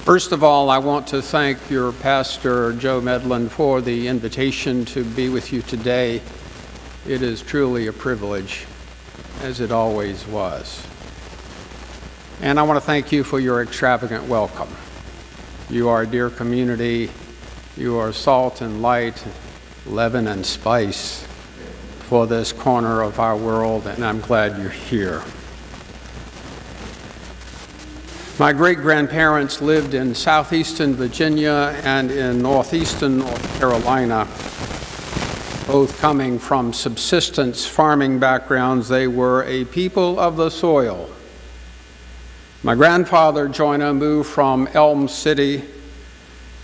First of all, I want to thank your pastor, Joe Medlin, for the invitation to be with you today. It is truly a privilege, as it always was. And I want to thank you for your extravagant welcome. You are a dear community. You are salt and light, leaven and spice for this corner of our world, and I'm glad you're here. My great-grandparents lived in southeastern Virginia and in northeastern North Carolina. Both coming from subsistence farming backgrounds, they were a people of the soil. My grandfather, Joyner, moved from Elm City,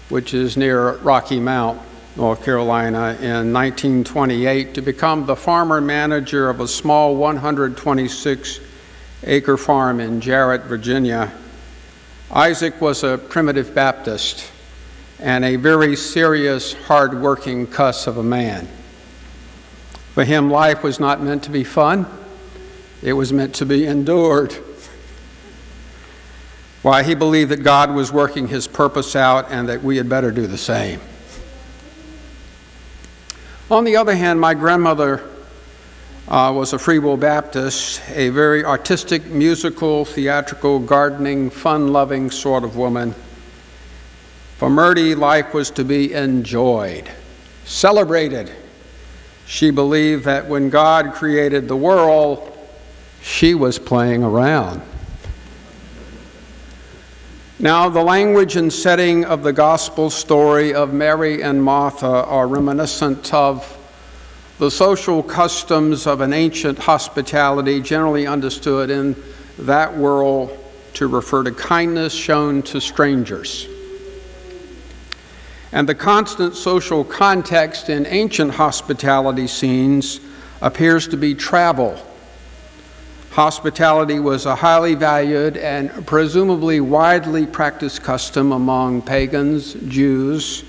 which is near Rocky Mount, North Carolina, in 1928 to become the farmer manager of a small 126-acre farm in Jarrett, Virginia. Isaac was a primitive Baptist and a very serious, hard-working cuss of a man. For him, life was not meant to be fun. It was meant to be endured. Why, he believed that God was working his purpose out and that we had better do the same. On the other hand, my grandmother was a Free Will Baptist, a very artistic, musical, theatrical, gardening, fun-loving sort of woman. For Murdy, life was to be enjoyed, celebrated. She believed that when God created the world, she was playing around. Now, the language and setting of the gospel story of Mary and Martha are reminiscent of the social customs of an ancient hospitality generally understood in that world to refer to kindness shown to strangers. And the constant social context in ancient hospitality scenes appears to be travel. Hospitality was a highly valued and presumably widely practiced custom among pagans, Jews,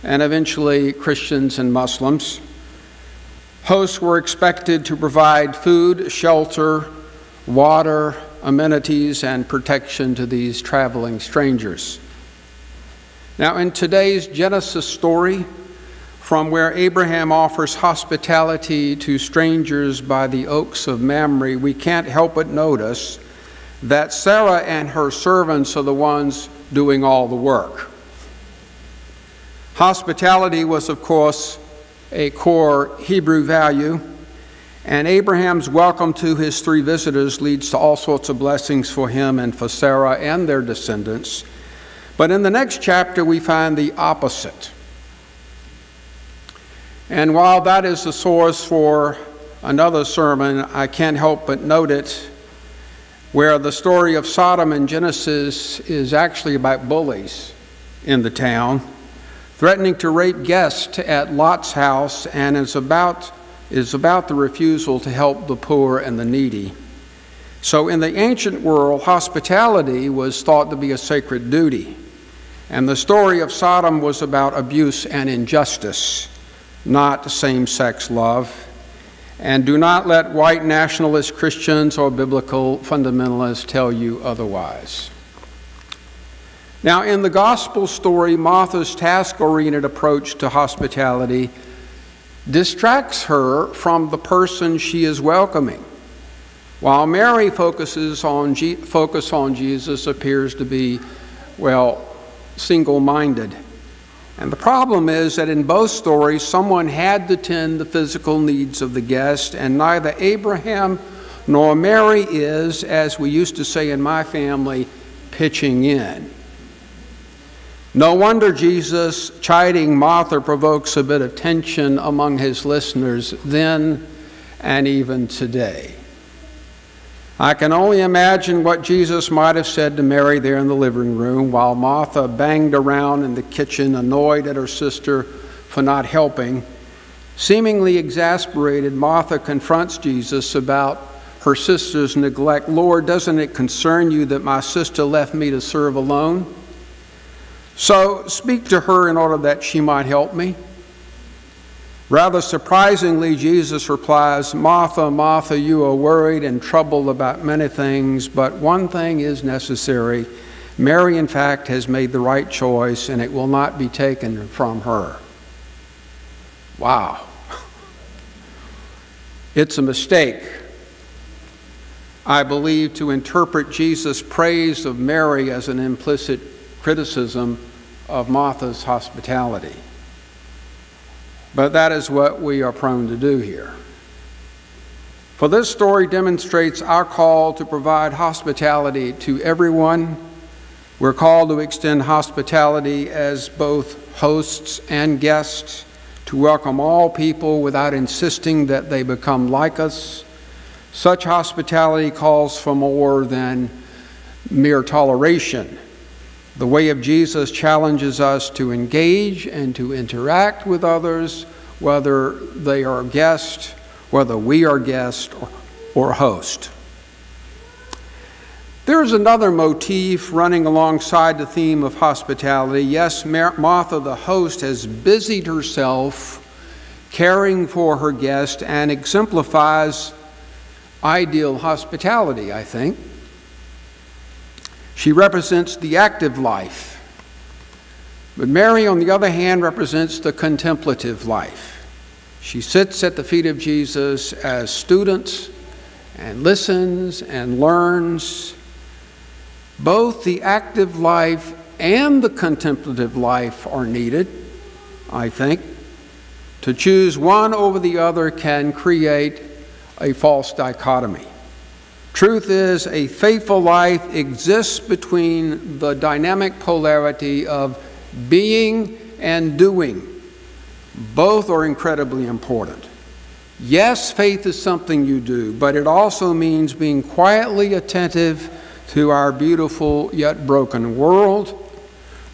and eventually Christians and Muslims. Hosts were expected to provide food, shelter, water, amenities, and protection to these traveling strangers. Now, in today's Genesis story, from where Abraham offers hospitality to strangers by the oaks of Mamre, we can't help but notice that Sarah and her servants are the ones doing all the work. Hospitality was, of course, a core Hebrew value, and Abraham's welcome to his three visitors leads to all sorts of blessings for him and for Sarah and their descendants. But in the next chapter, we find the opposite. And while that is the source for another sermon, I can't help but note it, where the story of Sodom in Genesis is actually about bullies in the town, threatening to rape guests at Lot's house, and is about the refusal to help the poor and the needy. So in the ancient world, hospitality was thought to be a sacred duty. And the story of Sodom was about abuse and injustice, not same-sex love. And do not let white nationalist Christians or biblical fundamentalists tell you otherwise. Now, in the gospel story, Martha's task-oriented approach to hospitality distracts her from the person she is welcoming, while Mary focus on Jesus appears to be, single-minded. And the problem is that in both stories, someone had to tend the physical needs of the guest, and neither Abraham nor Mary is, as we used to say in my family, pitching in. No wonder Jesus chiding Martha provokes a bit of tension among his listeners then and even today. I can only imagine what Jesus might have said to Mary there in the living room while Martha banged around in the kitchen, annoyed at her sister for not helping. Seemingly exasperated, Martha confronts Jesus about her sister's neglect. "Lord, doesn't it concern you that my sister left me to serve alone? So speak to her in order that she might help me." Rather surprisingly, Jesus replies, "Martha, Martha, you are worried and troubled about many things, but one thing is necessary. Mary, in fact, has made the right choice, and it will not be taken from her. Wow. It's a mistake, I believe, to interpret Jesus' praise of Mary as an implicit criticism of Martha's hospitality. But that is what we are prone to do here. For this story demonstrates our call to provide hospitality to everyone. We're called to extend hospitality as both hosts and guests, to welcome all people without insisting that they become like us. Such hospitality calls for more than mere toleration. The way of Jesus challenges us to engage and to interact with others, whether they are guests, whether we are guest or host. There is another motif running alongside the theme of hospitality. Yes, Martha, the host, has busied herself caring for her guest and exemplifies ideal hospitality, I think. She represents the active life. But Mary, on the other hand, represents the contemplative life. She sits at the feet of Jesus as student and listens and learns. Both the active life and the contemplative life are needed, I think. To choose one over the other can create a false dichotomy. Truth is, a faithful life exists between the dynamic polarity of being and doing. Both are incredibly important. Yes, faith is something you do, but it also means being quietly attentive to our beautiful yet broken world.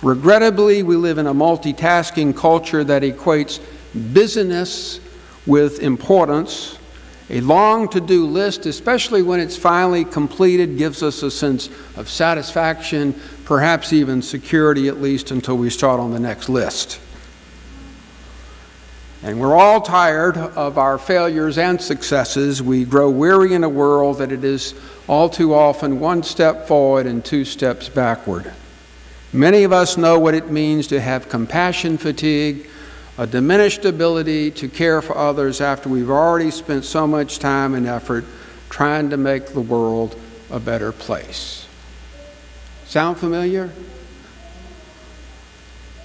Regrettably, we live in a multitasking culture that equates busyness with importance. A long to-do list, especially when it's finally completed, gives us a sense of satisfaction, perhaps even security, at least until we start on the next list. And we're all tired of our failures and successes. We grow weary in a world that it is all too often one step forward and two steps backward. Many of us know what it means to have compassion fatigue, a diminished ability to care for others after we've already spent so much time and effort trying to make the world a better place. Sound familiar?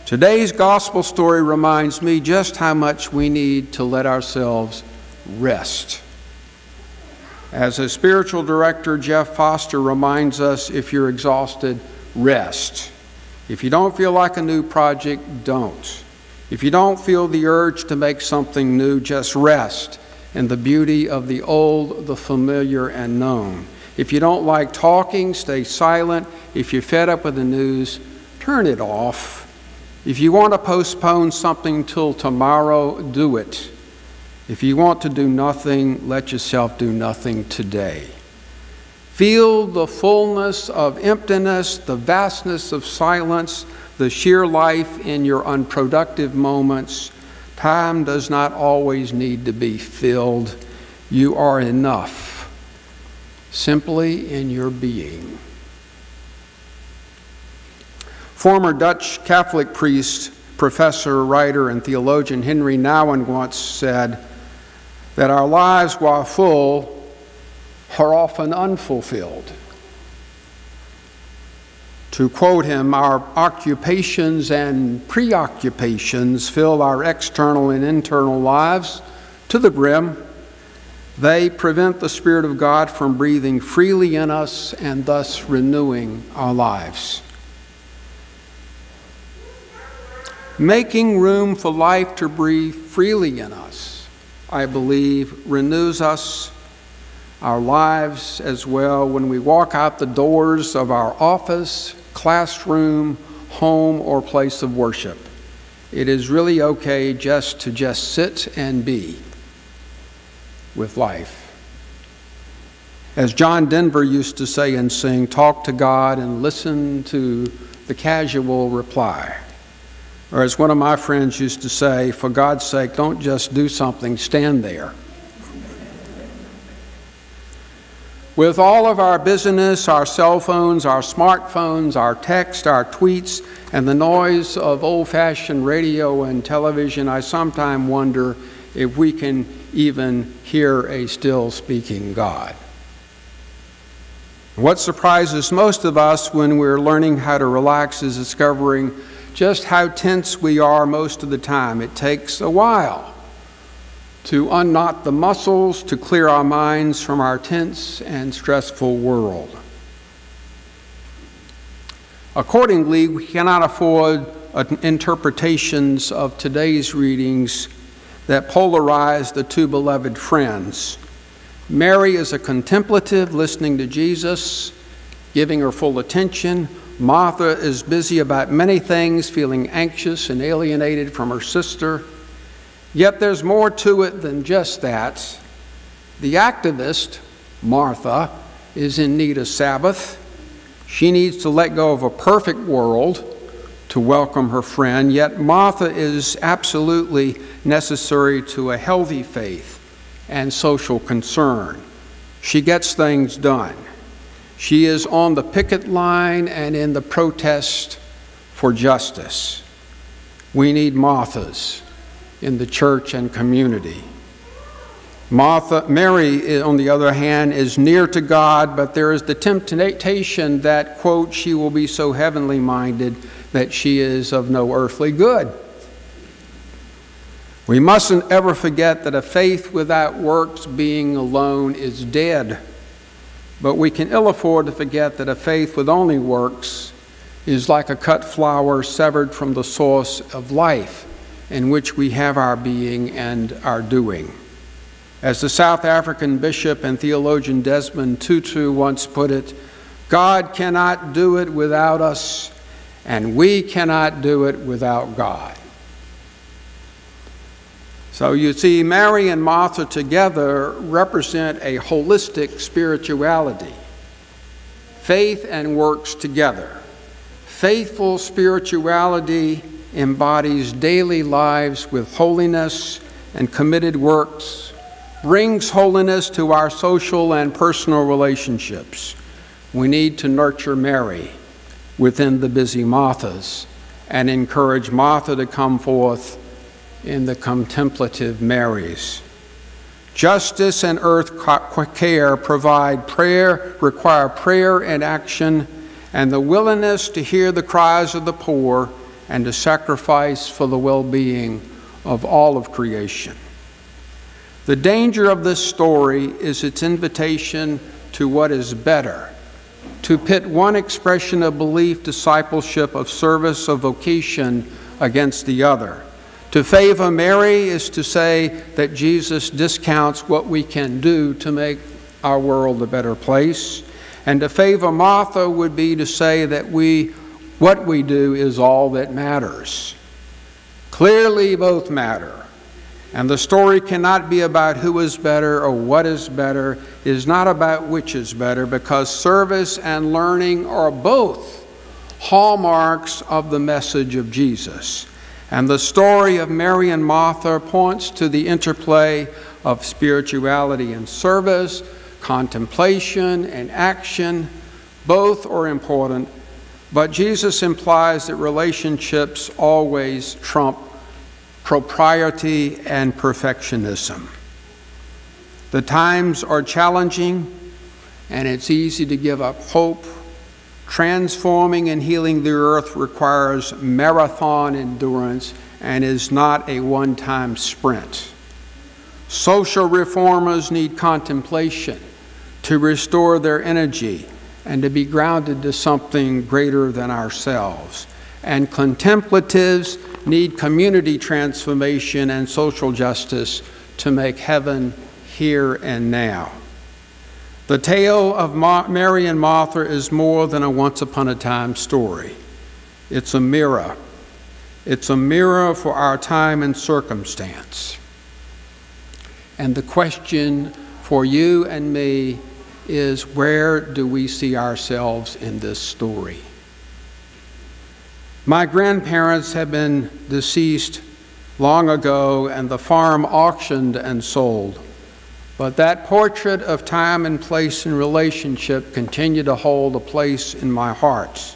Today's gospel story reminds me just how much we need to let ourselves rest. As a spiritual director, Jeff Foster reminds us, if you're exhausted, rest. If you don't feel like a new project, don't. If you don't feel the urge to make something new, just rest in the beauty of the old, the familiar, and known. If you don't like talking, stay silent. If you're fed up with the news, turn it off. If you want to postpone something till tomorrow, do it. If you want to do nothing, let yourself do nothing today. Feel the fullness of emptiness, the vastness of silence, the sheer life in your unproductive moments. Time does not always need to be filled. You are enough, simply in your being. Former Dutch Catholic priest, professor, writer, and theologian Henry Nouwen once said that our lives, while full, are often unfulfilled. To quote him, our occupations and preoccupations fill our external and internal lives to the brim. They prevent the Spirit of God from breathing freely in us and thus renewing our lives. Making room for life to breathe freely in us, I believe, renews us, our lives as well, when we walk out the doors of our office, classroom, home, or place of worship. It is really okay just to sit and be with life. As John Denver used to say and sing, talk to God and listen to the casual reply. Or as one of my friends used to say, for God's sake, don't just do something, stand there. With all of our busyness, our cell phones, our smartphones, our text, our tweets, and the noise of old-fashioned radio and television, I sometimes wonder if we can even hear a still speaking God. What surprises most of us when we're learning how to relax is discovering just how tense we are most of the time. It takes a while to unknot the muscles, to clear our minds from our tense and stressful world. Accordingly, we cannot afford interpretations of today's readings that polarize the two beloved friends. Mary is a contemplative, listening to Jesus, giving her full attention. Martha is busy about many things, feeling anxious and alienated from her sister. Yet there's more to it than just that. The activist, Martha, is in need of Sabbath. She needs to let go of a perfect world to welcome her friend, yet Martha is absolutely necessary to a healthy faith and social concern. She gets things done. She is on the picket line and in the protest for justice. We need Marthas in the church and community. Mary, on the other hand, is near to God, but there is the temptation that, quote, she will be so heavenly minded that she is of no earthly good. We mustn't ever forget that a faith without works being alone is dead, but we can ill afford to forget that a faith with only works is like a cut flower severed from the source of life in which we have our being and our doing. As the South African bishop and theologian Desmond Tutu once put it, God cannot do it without us, and we cannot do it without God. So you see, Mary and Martha together represent a holistic spirituality. Faith and works together. Faithful spirituality embodies daily lives with holiness, and committed works brings holiness to our social and personal relationships. We need to nurture Mary within the busy Marthas and encourage Martha to come forth in the contemplative Marys. Justice and earth care require prayer and action, and the willingness to hear the cries of the poor and to sacrifice for the well-being of all of creation. The danger of this story is its invitation to what is better, to pit one expression of belief, discipleship, of service, of vocation against the other. To favor Mary is to say that Jesus discounts what we can do to make our world a better place. And to favor Martha would be to say that what we do is all that matters. Clearly both matter. And the story cannot be about who is better or what is better. It is not about which is better, because service and learning are both hallmarks of the message of Jesus. And the story of Mary and Martha points to the interplay of spirituality and service, contemplation and action. Both are important, but Jesus implies that relationships always trump propriety and perfectionism. The times are challenging, and it's easy to give up hope. Transforming and healing the earth requires marathon endurance and is not a one-time sprint. Social reformers need contemplation to restore their energy and to be grounded to something greater than ourselves. And contemplatives need community transformation and social justice to make heaven here and now. The tale of Mary and Martha is more than a once-upon-a-time story. It's a mirror. It's a mirror for our time and circumstance. And the question for you and me is, where do we see ourselves in this story? My grandparents had been deceased long ago, and the farm auctioned and sold. But that portrait of time and place and relationship continue to hold a place in my heart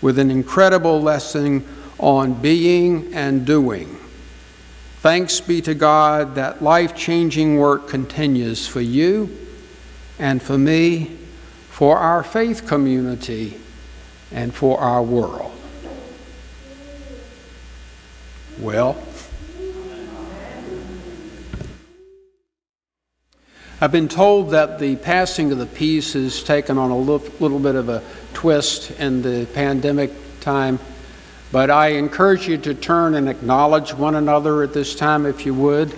with an incredible lesson on being and doing. Thanks be to God that life-changing work continues for you and for me, for our faith community, and for our world. Well, I've been told that the passing of the peace has taken on a little bit of a twist in the pandemic time, but I encourage you to turn and acknowledge one another at this time, if you would,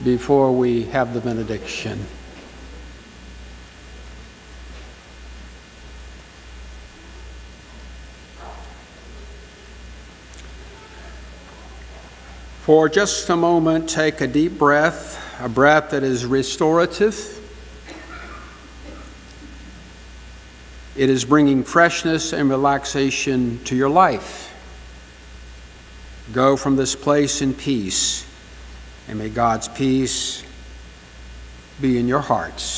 before we have the benediction. For just a moment, take a deep breath, a breath that is restorative. It is bringing freshness and relaxation to your life. Go from this place in peace, and may God's peace be in your hearts.